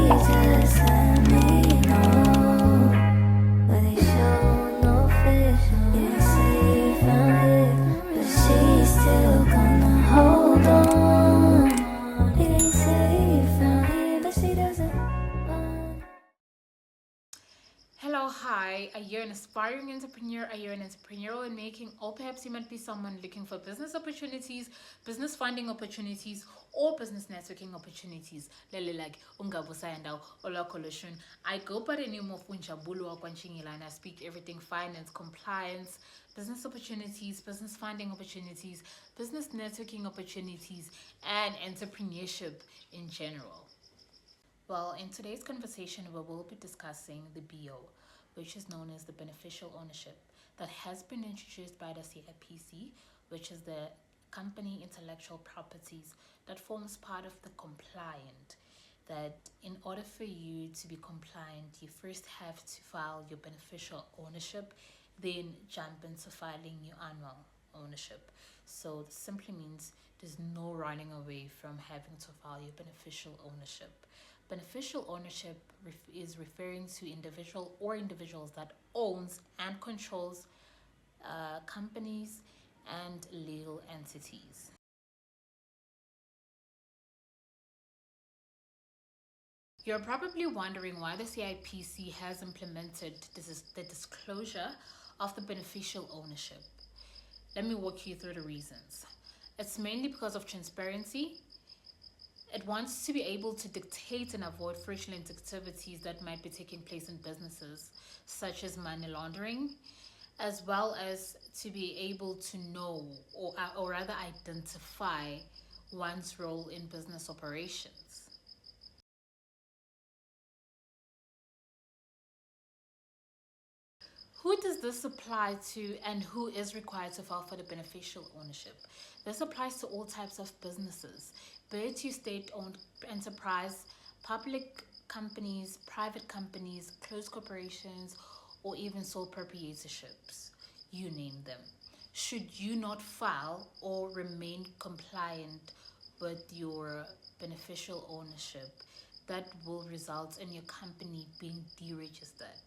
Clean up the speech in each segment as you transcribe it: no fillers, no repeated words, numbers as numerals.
just let me know. But they show no fish. Yeah, say you found it, but she's still gonna hold on. They say you found it, but she doesn't want. Hello, hi. Are you an aspiring entrepreneur? Are you an entrepreneurial in making? Or perhaps you might be someone looking for business opportunities, business funding opportunities, or business networking opportunities. Lele like ungabusa and ola collusion. I go by the name of Unjabulu Akwanchingila, and I speak everything finance, compliance, business opportunities, business funding opportunities, business networking opportunities, and entrepreneurship in general. Well, in today's conversation, we will be discussing the BO, which is known as the beneficial ownership, that has been introduced by the CIPC, which is the company intellectual properties that forms part of the compliant. That in order for you to be compliant, you first have to file your beneficial ownership, then jump into filing your annual ownership. So this simply means there's no running away from having to file your beneficial ownership. Beneficial ownership is referring to individual or individuals that owns and controls companies and legal entities. You're probably wondering why the CIPC has implemented the disclosure of the beneficial ownership. Let me walk you through the reasons. It's mainly because of transparency. It wants to be able to dictate and avoid fraudulent activities that might be taking place in businesses, such as money laundering, as well as to be able to know or rather identify one's role in business operations. Who does this apply to, and who is required to file for the beneficial ownership? This applies to all types of businesses, be it you state-owned enterprise, public companies, private companies, closed corporations, or even sole proprietorships. You name them. Should you not file or remain compliant with your beneficial ownership, that will result in your company being deregistered,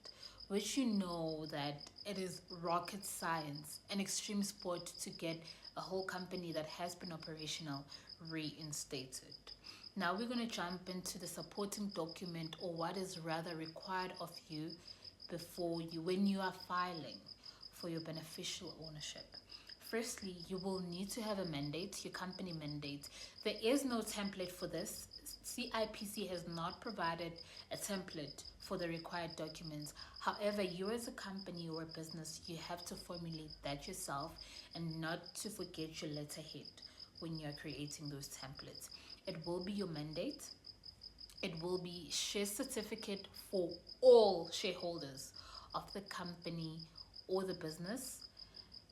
which you know that it is rocket science, an extreme sport to get a whole company that has been operational reinstated. Now we're going to jump into the supporting document, or what is rather required of you when you are filing for your beneficial ownership. Firstly, you will need to have a mandate, your company mandate. There is no template for this. CIPC has not provided a template for the required documents. However, you as a company or a business, you have to formulate that yourself and not to forget your letterhead when you're creating those templates. It will be your mandate. It will be share certificate for all shareholders of the company or the business,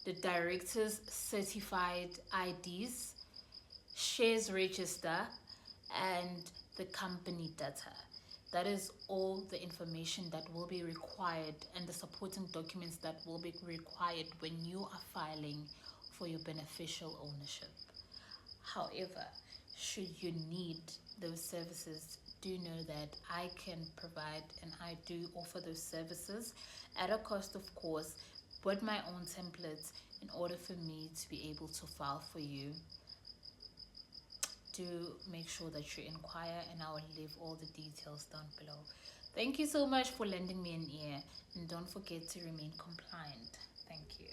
the directors' certified IDs, shares register, and the company data. That is all the information that will be required and the supporting documents that will be required when you are filing for your beneficial ownership. However, should you need those services, do know that I can provide and I do offer those services at a cost, of course, with my own templates in order for me to be able to file for you. Do make sure that you inquire, and I will leave all the details down below. Thank you so much for lending me an ear, and don't forget to remain compliant. Thank you.